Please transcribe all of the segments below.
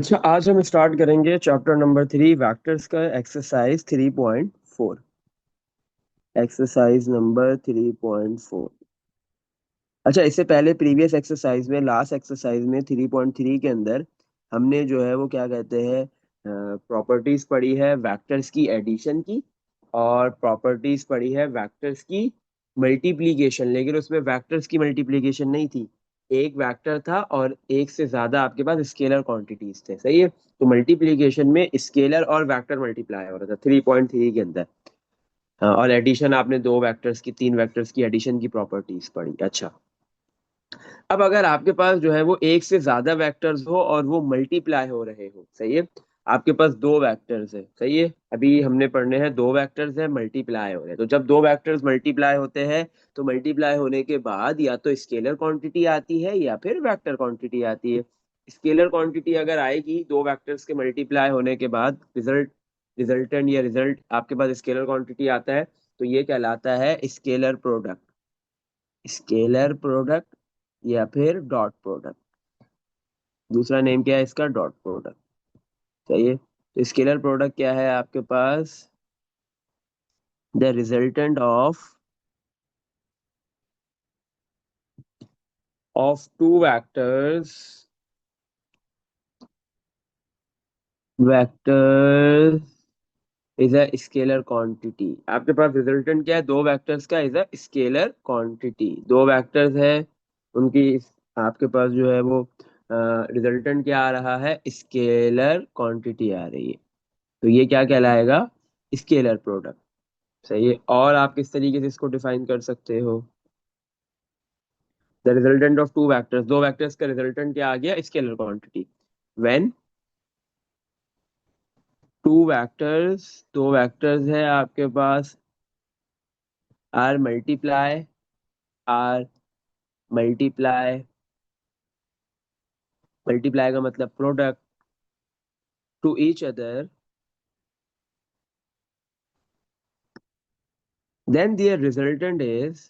अच्छा, आज हम स्टार्ट करेंगे चैप्टर नंबर 3 वेक्टर्स का एक्सरसाइज 3.4। Exercise number 3.4। अच्छा, इससे पहले प्रीवियस एक्सरसाइज में, लास्ट एक्सरसाइज में 3.3 के अंदर हमने जो है वो क्या कहते हैं, प्रॉपर्टीज पढ़ी है वेक्टर्स की एडिशन की, और प्रॉपर्टीज पढ़ी है वेक्टर्स की मल्टीप्लीकेशन। लेकिन उसमें वेक्टर्स की मल्टीप्लीकेशन नहीं थी, एक वेक्टर था और एक से ज्यादा आपके पास स्केलर क्वांटिटीज थे। सही है, तो मल्टीप्लीकेशन में स्केलर और वेक्टर मल्टीप्लाई हो रहा था 3.3 के अंदर। हाँ, और एडिशन आपने दो वेक्टर्स की, तीन वेक्टर्स की एडिशन की प्रॉपर्टीज पढ़ी। अच्छा, अब अगर आपके पास जो है वो एक से ज्यादा वेक्टर्स हो और वो मल्टीप्लाई हो रहे हो, सही है, आपके पास दो वेक्टर्स है, सही है, अभी हमने पढ़ने हैं दो वेक्टर्स है मल्टीप्लाई हो रहे हैं। तो जब दो वेक्टर्स मल्टीप्लाई होते हैं तो मल्टीप्लाई होने के बाद या तो स्केलर क्वांटिटी आती है या फिर वेक्टर क्वांटिटी आती है। स्केलर क्वांटिटी अगर आएगी दो वेक्टर्स के मल्टीप्लाई होने के बाद, रिजल्टेंट या रिजल्ट आपके पास स्केलर क्वांटिटी आता है, तो ये कहलाता है स्केलर प्रोडक्ट। स्केलर प्रोडक्ट या फिर डॉट प्रोडक्ट। दूसरा नेम क्या है इसका? Dot product. सही है, तो स्केलर प्रोडक्ट क्या है आपके पास? The resultant of two vectors, vectors is a scalar quantity. आपके पास रिजल्टेंट क्या है? दो वेक्टर्स का इज अ स्केलर क्वांटिटी। दो वेक्टर्स है, उनकी आपके पास जो है वो रिजल्टेंट क्या आ रहा है? स्केलर क्वांटिटी आ रही है। तो ये क्या कहलाएगा? Scalar product. सही है, और आप किस तरीके से इसको डिफाइन कर सकते हो? The resultant of two vectors, दो वेक्टर्स का रिजल्टेंट क्या आ गया? Scalar quantity. When two vectors, दो वेक्टर्स है आपके पास, are multiply, are multiply, multiply का मतलब product, to each other, then their resultant is,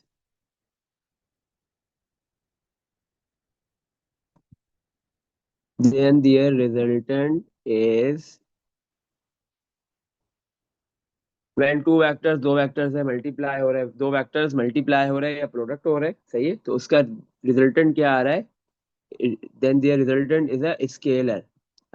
then their resultant is when two vectors, दो वेक्टर्स है मल्टीप्लाई हो रहे हैं, दो वेक्टर्स मल्टीप्लाई हो रहे हैं या प्रोडक्ट हो रहे हैं, सही है, तो उसका रिजल्टेंट क्या आ रहा है? Then their resultant is a scalar.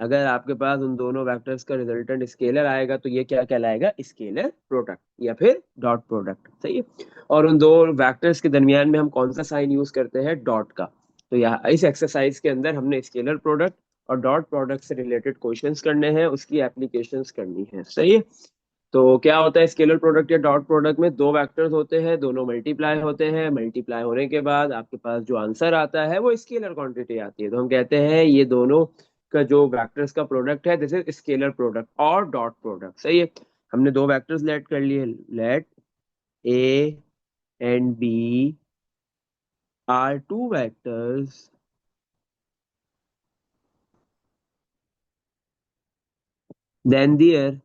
अगर आपके पास उन दोनों वेक्टर्स का रिजल्टेंट स्केलर आएगा तो ये क्या कहलाएगा? स्केलर प्रोडक्ट या फिर डॉट प्रोडक्ट। सही है, और उन दो वेक्टर्स के दरमियान में हम कौन सा साइन यूज करते हैं? डॉट का। तो यहाँ इस एक्सरसाइज के अंदर हमने स्केलर प्रोडक्ट और डॉट प्रोडक्ट से रिलेटेड क्वेश्चंस करने हैं, उसकी एप्लीकेशंस करनी है। सही है, तो क्या होता है स्केलर प्रोडक्ट या डॉट प्रोडक्ट में? दो वेक्टर्स होते हैं, दोनों मल्टीप्लाई होते हैं, मल्टीप्लाई होने के बाद आपके पास जो आंसर आता है वो स्केलर क्वांटिटी आती है। तो हम कहते हैं ये दोनों का जो वेक्टर्स का प्रोडक्ट है दिस इज स्केलर प्रोडक्ट और डॉट प्रोडक्ट। सही है, हमने दो वेक्टर्स लेट कर लिए, let a and b are two vectors, then their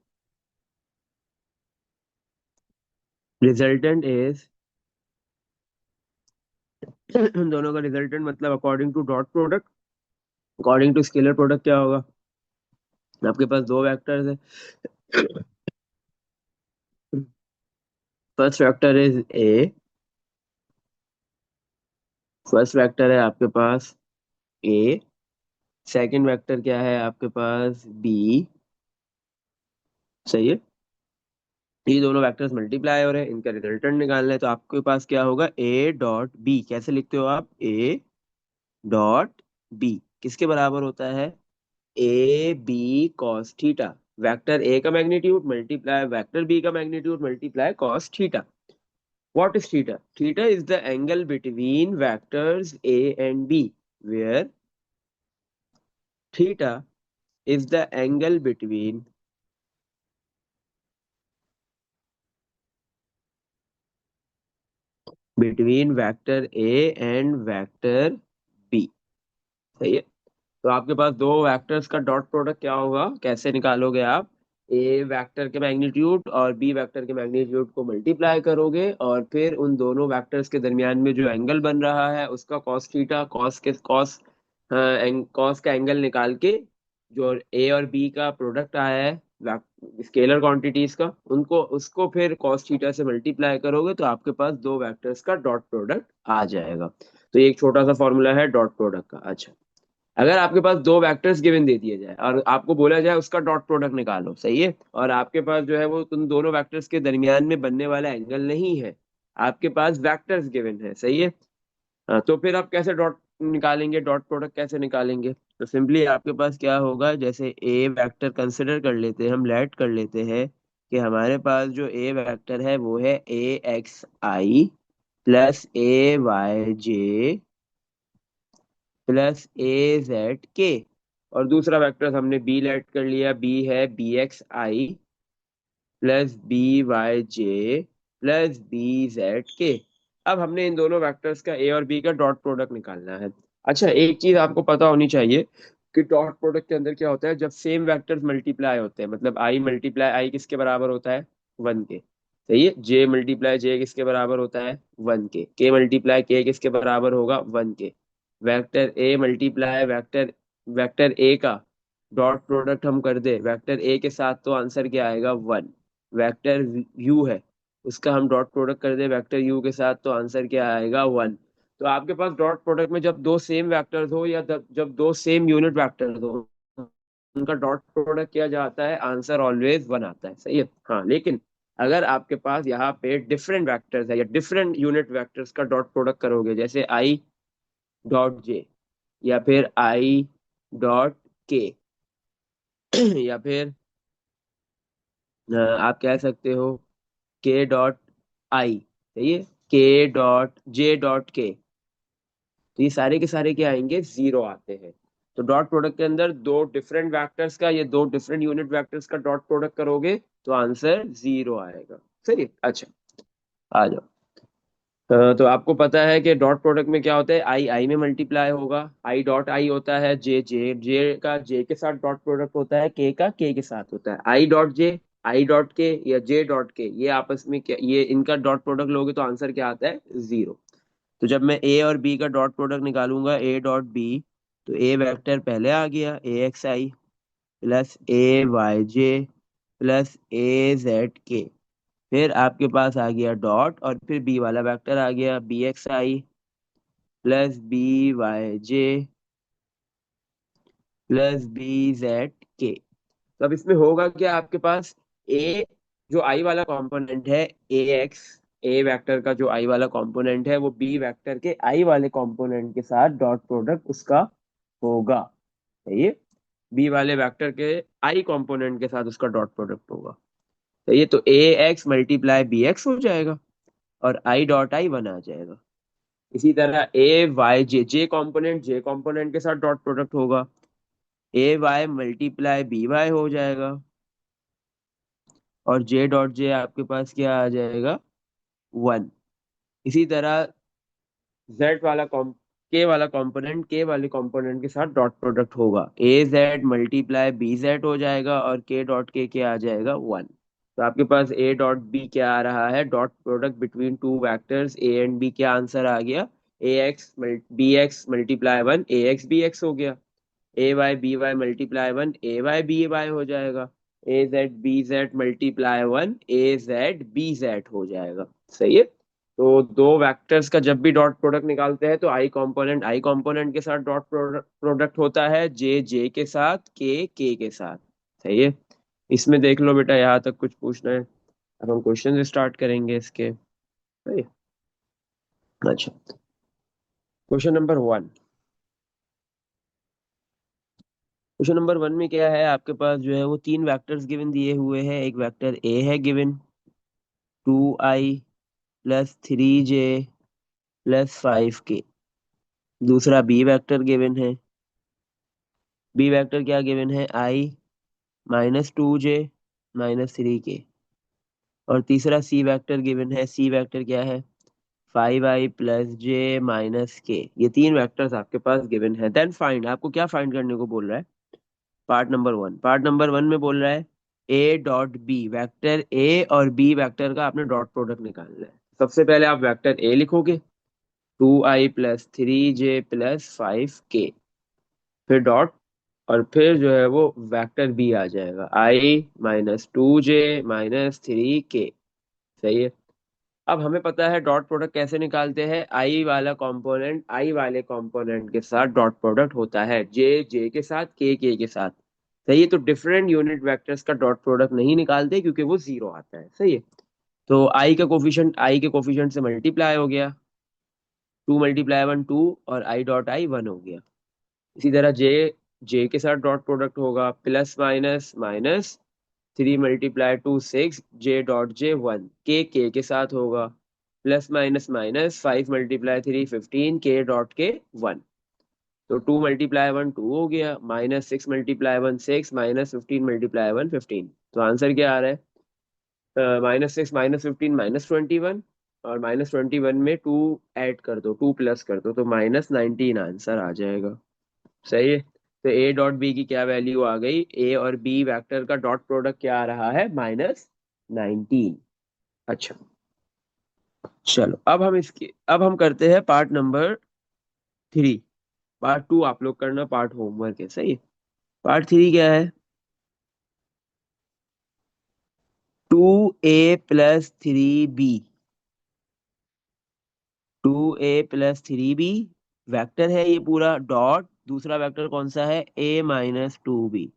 resultant is दोनों का रिजल्टेंट मतलब according to dot product, according to scalar product क्या होगा? आपके पास दो वेक्टर्स है, first vector is a, first vector है आपके पास ए, सेकंड वेक्टर क्या है आपके पास? बी। सही है, ये दोनों वेक्टर्स मल्टीप्लाई हो रहे हैं, इनका रिजल्टेंट निकालना है, तो आपके पास क्या होगा? A dot b. कैसे लिखते हो आप? ए डॉट बी किसके बराबर होता है? A b cos theta. Vector a का मैग्नीट्यूड मल्टीप्लाई वेक्टर बी का magnitude multiply cos theta. What is theta? Theta is the angle between vectors a and b, where theta is the angle between vector A and vector B। सही है, तो आपके पास दो vectors का dot product क्या होगा? कैसे निकालोगे आप? ए वेक्टर के मैग्नीट्यूड और बी वेक्टर के मैग्नीट्यूड को मल्टीप्लाई करोगे और फिर उन दोनों वेक्टर्स के दरमियान में जो एंगल बन रहा है उसका कॉस थीटा, कॉस का एंगल निकाल के जो ए और बी का प्रोडक्ट आया है स्केलर क्वांटिटीज का, उनको उसको फिर कॉस थीटा से मल्टीप्लाई करोगे तो आपके पास दो वेक्टर्स का डॉट प्रोडक्ट आ जाएगा। तो ये एक छोटा सा फॉर्मूला है डॉट प्रोडक्ट का। अच्छा, अगर आपके पास दो वेक्टर्स गिवन दे दिए जाए और आपको बोला जाए उसका डॉट प्रोडक्ट निकालो, सही है, और आपके पास जो है वो तुम दोनों वेक्टर्स के दरमियान में बनने वाला एंगल नहीं है, आपके पास वेक्टर्स गिवन है, सही है। हाँ, तो फिर आप कैसे डॉट निकालेंगे, डॉट प्रोडक्ट कैसे निकालेंगे? तो सिंपली आपके पास क्या होगा, जैसे ए वेक्टर कंसिडर कर लेते हैं, हम लेट कर लेते हैं कि हमारे पास जो ए वेक्टर है वो है ए एक्स आई प्लस ए वाई जे प्लस ए जेड के, और दूसरा वेक्टर हमने बी लेट कर लिया, बी है बी एक्स आई प्लस बी वाई जे प्लस बी जेड के। अब हमने इन दोनों वेक्टर्स का ए और बी का डॉट प्रोडक्ट निकालना है। अच्छा, एक चीज आपको पता होनी चाहिए कि डॉट प्रोडक्ट के अंदर क्या होता है, जब सेम वेक्टर्स मल्टीप्लाई होते हैं, मतलब आई मल्टीप्लाई आई किसके बराबर होता है, वन के, सही है। जे मल्टीप्लाई जे किसके बराबर होता है, वन के मल्टीप्लाई के किसके बराबर होगा, वन के। Vector A multiply vector vector a का डॉट प्रोडक्ट हम कर दे वेक्टर ए के साथ, तो आंसर क्या आएगा, वन। वेक्टर यू है, उसका हम डॉट प्रोडक्ट कर दे वेक्टर यू के साथ, तो आंसर क्या आएगा, वन। तो आपके पास डॉट प्रोडक्ट में जब दो सेम वेक्टर्स हो या जब दो सेम यूनिट वेक्टर्स हो, उनका डॉट प्रोडक्ट किया जाता है, आंसर ऑलवेज वन आता है, सही है। हाँ, लेकिन अगर आपके पास यहाँ पे डिफरेंट वेक्टर्स है या डिफरेंट यूनिट वेक्टर्स का डॉट प्रोडक्ट करोगे, जैसे आई डॉट जे या फिर आई डॉट के या फिर आप कह सकते हो के डॉट आई, सही है, के डॉट जे डॉट के, तो ये सारे के सारे क्या आएंगे, जीरो आते हैं। तो डॉट प्रोडक्ट के अंदर दो डिफरेंट वेक्टर्स का या दो डिफरेंट यूनिट वेक्टर्स का डॉट प्रोडक्ट करोगे तो आंसर जीरो आएगा, सही है। अच्छा, आ जाओ। तो आपको पता है कि डॉट प्रोडक्ट में क्या होता है, आई आई में मल्टीप्लाई होगा, आई डॉट आई होता है, जे जे जे का जे के साथ डॉट प्रोडक्ट होता है, के का के के साथ होता है, I dot J I dot के या जे डॉट के, ये आपस में क्या, ये इनका डॉट प्रोडक्ट लोगे तो आंसर क्या आता है, जीरो। तो जब मैं ए और बी का डॉट प्रोडक्ट निकालूंगा, ए डॉट बी, तो ए वेक्टर पहले आ गया a x I plus A Y J plus A Z के, फिर आपके पास आ गया डॉट, और फिर बी वाला वेक्टर आ गया बी एक्स आई प्लस बी वाई जे प्लस बी जेड के। तो अब इसमें होगा क्या, आपके पास ए जो आई वाला कंपोनेंट है, ए एक्स, ए वेक्टर का जो आई वाला कंपोनेंट है वो बी वेक्टर के आई वाले कंपोनेंट के साथ डॉट प्रोडक्ट उसका होगा, सही है। बी वाले वेक्टर के आई कंपोनेंट के साथ उसका डॉट प्रोडक्ट होगा, सही है। तो ए एक्स मल्टीप्लाई बी एक्स हो जाएगा और आई डॉट आई वन आ जाएगा। इसी तरह ए वाई जे जे कंपोनेंट के साथ डॉट प्रोडक्ट होगा, ए वाई मल्टीप्लाई बी वाई हो जाएगा, और जे डॉट जे आपके पास क्या आ जाएगा, वन। इसी तरह जेड वाला कॉम के वाला कंपोनेंट के वाले कंपोनेंट के साथ डॉट प्रोडक्ट होगा, ए जेड मल्टीप्लाई बी जेड हो जाएगा और के डॉट के क्या आ जाएगा, वन। तो आपके पास ए डॉट बी क्या आ रहा है, dot product between two vectors a and b, क्या आंसर आ गया, a x b x multiply one a x b x हो गया, a y b y multiply one a y b y हो जाएगा, a z b z multiply one a z b z हो जाएगा, सही है। तो दो वेक्टर्स का जब भी डॉट प्रोडक्ट निकालते हैं तो आई कंपोनेंट के साथ डॉट प्रोडक्ट होता है, जे जे के साथ, के के साथ, सही है। इसमें देख लो बेटा, यहाँ तक कुछ पूछना है? अब हम क्वेश्चन स्टार्ट करेंगे इसके, सही है? अच्छा, question number one. Question number one में क्या है, आपके पास जो है वो तीन वेक्टर्स गिवन दिए हुए हैं। एक वेक्टर ए है given, two i plus three j plus five k. दूसरा बी वेक्टर गिवन है, बी वेक्टर क्या गिवन है, i minus two j minus three k. और तीसरा सी वेक्टर गिवन है, सी वेक्टर क्या है, फाइव आई प्लस जे माइनस के। ये तीन वेक्टर्स आपके पास गिवन है। देन फाइंड, आपको क्या फाइंड करने को बोल रहा है, पार्ट नंबर वन में बोल रहा है a dot b, vector a और बी वेक्टर का आपने डॉट प्रोडक्ट निकालना है। सबसे पहले आप वेक्टर ए लिखोगे, two i plus three j plus five k, फिर डॉट और फिर जो है वो वेक्टर बी आ जाएगा, I-2j-3k। सही है। अब हमें पता है डॉट प्रोडक्ट कैसे निकालते हैं, आई वाला कंपोनेंट आई वाले कंपोनेंट के साथ डॉट प्रोडक्ट होता है, जे जे के साथ, के के साथ। सही है। तो डिफरेंट यूनिट वेक्टर्स का डॉट प्रोडक्ट नहीं निकालते क्योंकि वो जीरो आता है। सही है। तो आई के कोफिशिएंट से मल्टीप्लाई हो गया, 2 × 1 2, और आई डॉट आई 1 हो गया। इसी तरह जे जे के साथ डॉट प्रोडक्ट होगा, प्लस माइनस माइनस, 3 × 2 6, J.J 1, के साथ होगा, प्लस माइनस माइनस, 5 × 3 15, K.K 1। तो 2 × 1 2 हो गया, -6 × 1 6, -15 × 1 15। तो आंसर क्या आ रहा है, -6 -15 -21, और -21 में 2 ऐड कर दो, 2 प्लस कर दो, तो -19 आंसर आ जाएगा। सही है। तो ए डॉट बी की क्या वैल्यू आ गई, ए और बी वेक्टर का डॉट प्रोडक्ट क्या आ रहा है, -19। अच्छा, चलो अब हम करते हैं पार्ट नंबर 3। पार्ट 2 आप लोग करना, पार्ट होमवर्क है। सही है। पार्ट 3 क्या है, 2a + 3b। 2a + 3b vector है ये पूरा, डॉट दूसरा वेक्टर कौन सा है, a-2b।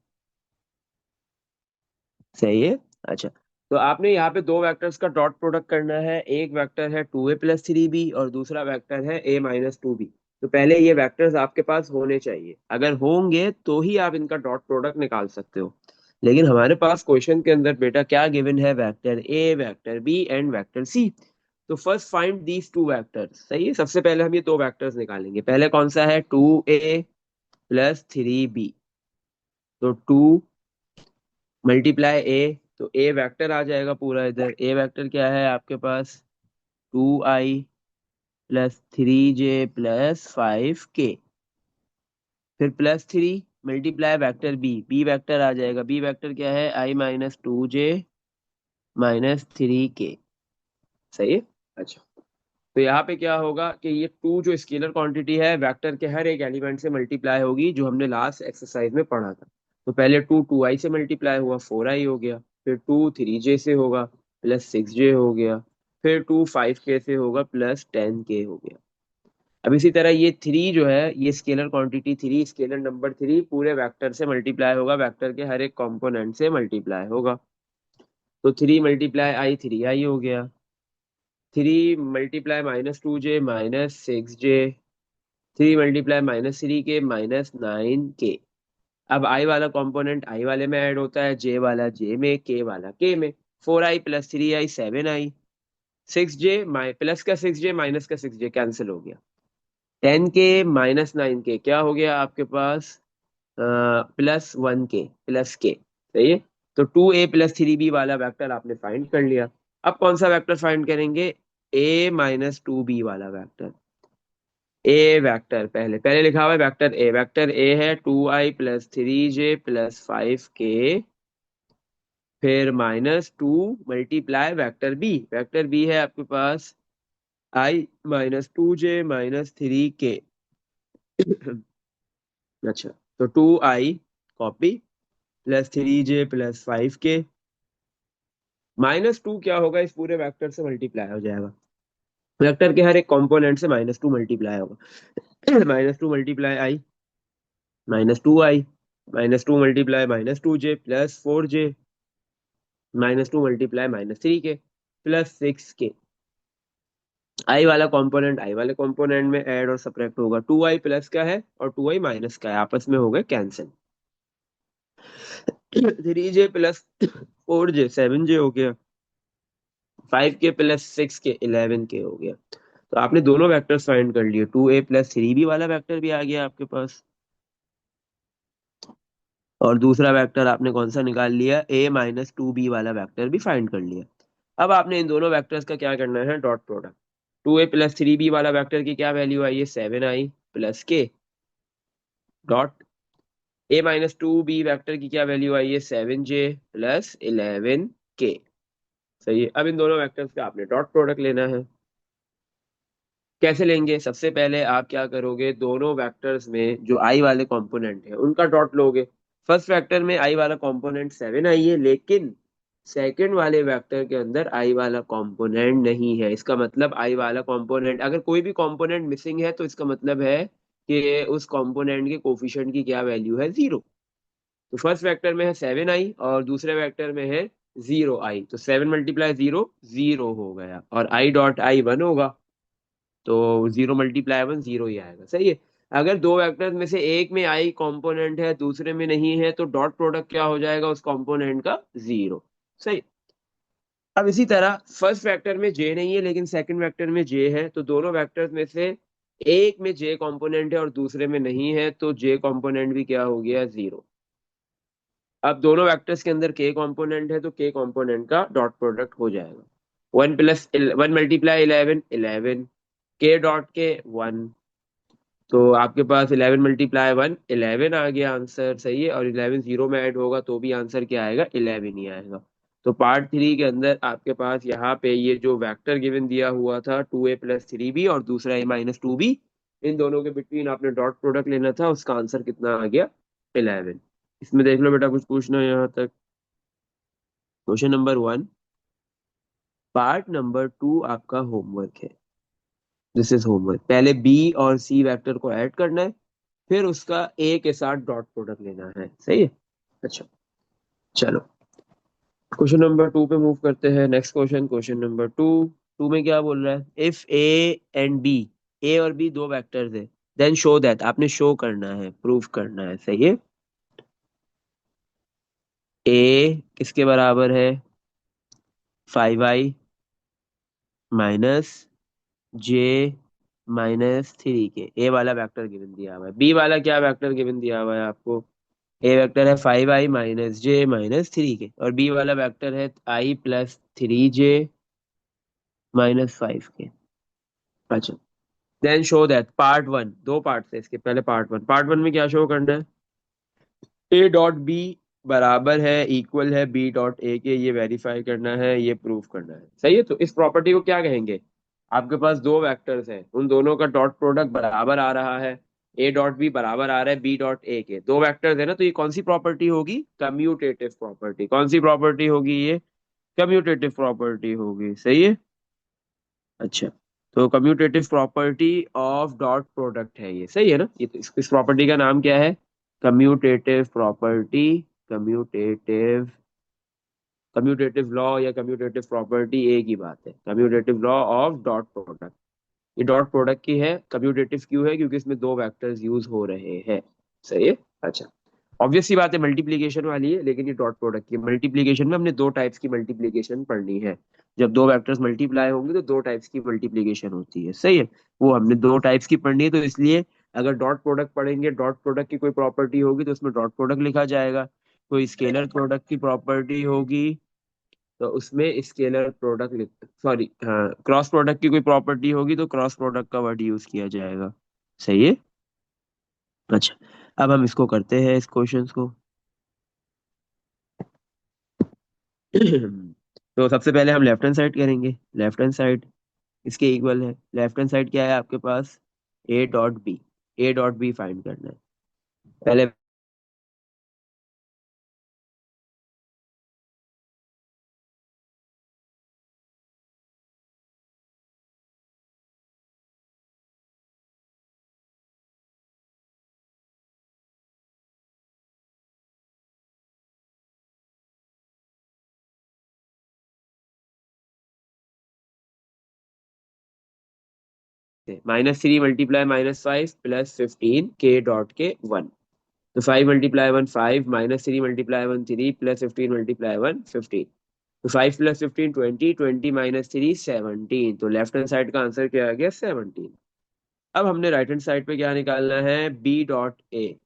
सही है। अच्छा, तो आपने यहाँ पे दो वेक्टर्स का डॉट प्रोडक्ट करना है, एक वेक्टर है 2a + 3b और दूसरा वेक्टर है a-2b। तो पहले ये वेक्टर्स आपके पास होने चाहिए, अगर होंगे तो ही आप इनका डॉट प्रोडक्ट निकाल सकते हो। लेकिन हमारे पास क्वेश्चन के अंदर बेटा क्या गिवन है, vector A, vector B and vector C. तो first find these two vectors. सही है। सबसे पहले हम ये दो वेक्टर्स निकालेंगे। पहले कौन सा है, 2a + 3b। तो 2 × a, तो ए वेक्टर आ जाएगा पूरा इधर। ए वेक्टर क्या है आपके पास, 2i + 3j + 5k। फिर +3 × वेक्टर बी, बी वेक्टर आ जाएगा। बी वेक्टर क्या है, I-2j-3k। सही है। अच्छा, तो यहाँ पे क्या होगा कि ये 2 जो स्केलर क्वांटिटी है वेक्टर के हर एक एलिमेंट से मल्टीप्लाई होगी, जो हमने लास्ट एक्सरसाइज में पढ़ा था। तो पहले 2 2i से मल्टीप्लाई हुआ, 4i हो गया। फिर 2 3j से होगा, +6j हो गया। फिर 2 5k से होगा, +10k हो गया। अब इसी तरह ये 3 जो है, ये स्केलर क्वांटिटी 3, स्केलर नंबर 3 पूरे वेक्टर से मल्टीप्लाई होगा, वेक्टर के हर एक कंपोनेंट से मल्टीप्लाई होगा। तो 3 × i 3i हो गया। 3 × -2j -6j, 3 × -3k -9k। अब i वाला कंपोनेंट i वाले में ऐड होता है, j वाला j में, k वाला k में। 4i + 3i 7i, 6j plus का 6j माइनस का 6j कैंसिल हो गया। 10k -9k क्या हो गया आपके पास, +1k +k। सही है। तो 2a + 3b वाला वेक्टर आपने फाइंड कर लिया। अब कौन सा वेक्टर फाइंड करेंगे, a-2b वाला वेक्टर। ए वेक्टर पहले पहले लिखा हुआ है, वेक्टर ए, वेक्टर ए है 2i + 3j + 5k। फिर -2 × वेक्टर बी, वेक्टर बी है आपके पास I-2j -3k। अच्छा, तो 2i कॉपी, +3j + 5k, -2 क्या होगा, इस पूरे वेक्टर से मल्टीप्लाई हो जाएगा, वेक्टर के हर एक कंपोनेंट से -2 मल्टीप्लाई होगा। -2 × i -2i, -2 × -2j +4j, -2 × -3k +6k। आई वाला कंपोनेंट आई वाले कंपोनेंट में ऐड और सब्ट्रैक्ट होगा, 2i प्लस का है और 2i माइनस का है, आपस में हो गए कैंसिल। 3j + 4j 7j हो गया, 5k + 6k 11k हो गया। तो आपने दोनों वेक्टर्स फाइंड कर लिए, 2a + 3b वाला वेक्टर भी आ गया आपके पास, और दूसरा वेक्टर आपने कौन सा निकाल लिया, a-2b वाला वेक्टर भी फाइंड कर लिया। अब आपने इन दोनों वेक्टर्स का क्या करना है, डॉट प्रोडक्ट। 2a + 3b वाला वेक्टर की क्या वैल्यू आई है, 7i + k, dot a-2b vector की क्या वैल्यू आई है, 7j + 11k। सही है। अब इन दोनों वेक्टर्स का आपने डॉट प्रोडक्ट लेना है। कैसे लेंगे? सबसे पहले आप क्या करोगे, दोनों वेक्टर्स में जो आई वाले कंपोनेंट है उनका डॉट लोगे। फर्स्ट वेक्टर में आई वाला कंपोनेंट 7 आई है, लेकिन सेकंड वाले वेक्टर के अंदर आई वाला कंपोनेंट नहीं है। इसका मतलब आई वाला कंपोनेंट, अगर कोई भी कंपोनेंट मिसिंग है तो इसका मतलब है कि उस कंपोनेंट के कोफिशिएंट की क्या वैल्यू है, 0। तो फर्स्ट वेक्टर में है 7 आई और दूसरे वेक्टर में है 0 आई, तो 7 × 0 0 हो गया, और आई डॉट आई 1 होगा। तो 0 × 1 0 ही आएगा, सही है। अगर दो वेक्टर्स में से एक में आई कंपोनेंट है दूसरे में नहीं है, तो डॉट प्रोडक्ट क्या हो जाएगा उस कंपोनेंट का, 0। सही। अब इसी तरह फर्स्ट वेक्टर में जे नहीं है लेकिन सेकंड वेक्टर में जे है, तो दोनों वेक्टर्स में से एक में जे कंपोनेंट है और दूसरे में नहीं है, तो जे कंपोनेंट भी क्या हो गया, 0। अब दोनों वेक्टर्स के अंदर के कंपोनेंट है तो के कंपोनेंट का डॉट प्रोडक्ट हो जाएगा। 1 + 1 × 11 11, के डॉट के 1। तो आपके पास 11 × 1 11 आ गया आंसर, सही है। और 11 जीरो में ऐड होगा तो भी आंसर क्या आएगा, 11 ही आएगा। तो पार्ट 3 के अंदर आपके पास यहाँ पे ये जो वेक्टर गिवन दिया हुआ था 2a + 3b और दूसरा a - 2b, इन दोनों के बिटवीन आपने डॉट प्रोडक्ट लेना था, उसका आंसर कितना आ गया, 11। इसमें देख लो बेटा, कुछ पूछना है यहाँ तक? क्वेश्चन नंबर 1, पार्ट नंबर 2 आपका होमवर्क है। This is homework. पहले बी और सी वेक्टर को ऐड करना है, फिर उसका ए के साथ डॉट प्रोडक्ट लेना है, सही है। अच्छा, चलो क्वेश्चन नंबर 2 पे मूव करते हैं। Next question, question number 2। Two में क्या बोल रहा है, if a and b, a और बी दो वेक्टर्स है, देन शो दैट, आपने शो करना है, प्रूफ करना है, सही है। ए किसके बराबर है, 5i - जे -3 के। ए वाला वेक्टर गिवन दिया हुआ है, बी वाला क्या वेक्टर गिवन दिया हुआ है आपको, ए वेक्टर है 5i - जे -3 के, और बी वाला वेक्टर है i + 3j - 5 के। अच्छा, देन शो दैट, पार्ट 1, दो पार्ट है इसके, पहले पार्ट 1 में क्या शो करना है, ए डॉट बी बराबर है, इक्वल है बी डॉट ए के, ये वेरीफाई करना है, ये प्रूफ करना है, सही है। तो इस प्रॉपर्टी को क्या कहेंगे, आपके पास दो वेक्टर्स हैं, उन दोनों का डॉट प्रोडक्ट बराबर आ रहा है, ए डॉट बी बराबर आ रहा है बी डॉट ए के, दो वेक्टर्स है ना, तो ये कौन सी प्रॉपर्टी होगी, कम्यूटेटिव प्रॉपर्टी। कौन सी प्रॉपर्टी होगी ये, कम्यूटेटिव प्रॉपर्टी होगी, सही है। अच्छा, तो commutative property of dot product है ये, सही है ना। ये तो इस प्रॉपर्टी का नाम क्या है, commutative property, commutative commutative law या कम्यूटेटिव प्रॉपर्टी एक ही बात है, commutative law of dot product. ये डॉट प्रोडक्ट की है, कम्यूटेटिव क्यों है, क्योंकि इसमें दो वेक्टर्स यूज हो रहे हैं, सही है। अच्छा, ऑब्वियस सी बात है, मल्टीप्लीकेशन वाली है, लेकिन ये डॉट प्रोडक्ट की मल्टीप्लीकेशन में हमने दो टाइप्स की मल्टीप्लीकेशन पढ़नी है। जब दो वेक्टर्स मल्टीप्लाई होंगे तो दो टाइप्स की मल्टीप्लीकेशन होती है, सही है। वो हमने दो टाइप्स की पढ़नी है, तो इसलिए अगर डॉट प्रोडक्ट पढ़ेंगे, डॉट प्रोडक्ट की कोई प्रॉपर्टी होगी तो उसमें डॉट प्रोडक्ट लिखा जाएगा। कोई स्केलर प्रोडक्ट की प्रॉपर्टी होगी तो उसमें स्केलर प्रोडक्ट लिख, सॉरी हाँ, क्रॉस प्रोडक्ट की कोई प्रॉपर्टी होगी तो क्रॉस प्रोडक्ट का वर्ड यूज किया जाएगा, सही है। अच्छा, अब हम इसको करते हैं, इस क्वेश्चंस को। तो सबसे पहले हम लेफ्ट हैंड साइड करेंगे। लेफ्ट हैंड साइड इसके इक्वल है, लेफ्ट हैंड साइड क्या है आपके पास, A dot B, A dot B find करना है पहले। -3 × -5 + 15 के डॉट के 1। तो 5 × 1 5, -3 × 1 3 + 15 × 1 15। तो 5 + 15 20, 20 - 3 17। तो लेफ्ट हैंड साइड का आंसर क्या आ गया, 17। अब हमने राइट हैंड साइड पे क्या निकालना है, b dot a.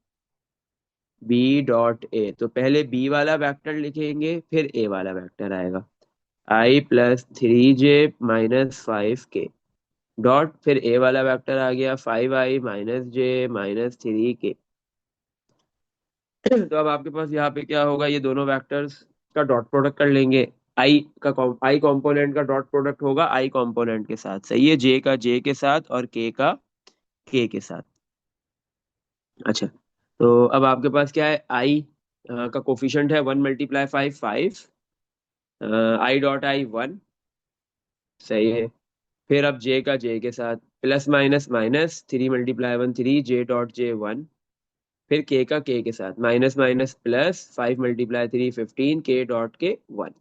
B dot a, तो पहले बी वाला वेक्टर लिखेंगे फिर ए वाला वेक्टर आएगा, i + 3j - 5 के डॉट, फिर ए वाला वेक्टर आ गया 5i - j - 3 के। तो अब आपके पास यहाँ पे क्या होगा, ये दोनों वेक्टर्स का डॉट प्रोडक्ट कर लेंगे। आई कंपोनेंट का डॉट प्रोडक्ट होगा आई कंपोनेंट के साथ, सही है, जे का जे के साथ और के का के साथ। अच्छा, तो अब आपके पास क्या है, आई का कोफिशिएंट है 1 × 5 5, आई डॉट आई 1, सही है। फिर अब जे का जे के साथ plus minus minus 3 × 1 3, J dot J 1। फिर के का के साथ माइनस माइनस प्लस 5 × 3 15, के डॉट के 1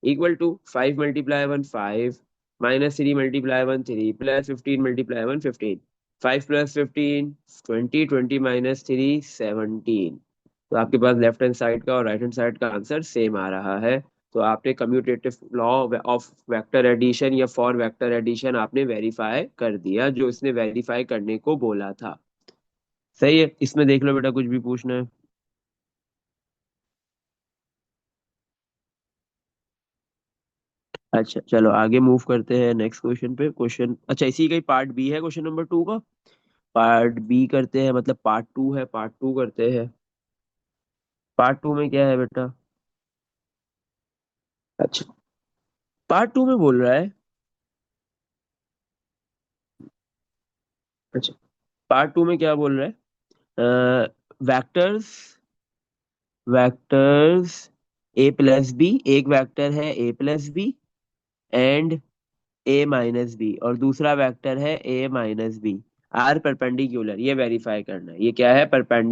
इक्वल टू 5 × 1 5, -3 × 1 3 प्लस 15 × 1 15, 5 + 15 20, 20 - 3 17। तो आपके पास लेफ्ट हैंड साइड का और राइट हैंड साइड का आंसर सेम आ रहा है। तो आपने commutative law of vector addition या फॉर वेक्टर एडिशन आपने वेरीफाई कर दिया, जो इसने वेरीफाई करने को बोला था। सही है, इसमें देख लो बेटा, कुछ भी पूछना है। अच्छा चलो आगे मूव करते हैं नेक्स्ट क्वेश्चन पे। क्वेश्चन अच्छा, इसी का ही पार्ट बी है क्वेश्चन नंबर 2 का। पार्ट बी करते हैं, मतलब पार्ट 2 है, पार्ट 2 करते हैं। पार्ट 2 में क्या है बेटा? अच्छा, पार्ट 2 में बोल रहा है। अच्छा, पार्ट 2 में क्या बोल रहा है? Vectors, vectors A plus B, एक वेक्टर है A plus B and A minus B, और दूसरा वेक्टर है A minus B, are perpendicular, ये वेरीफाई करना है। ये क्या है? परपेंडिकुलर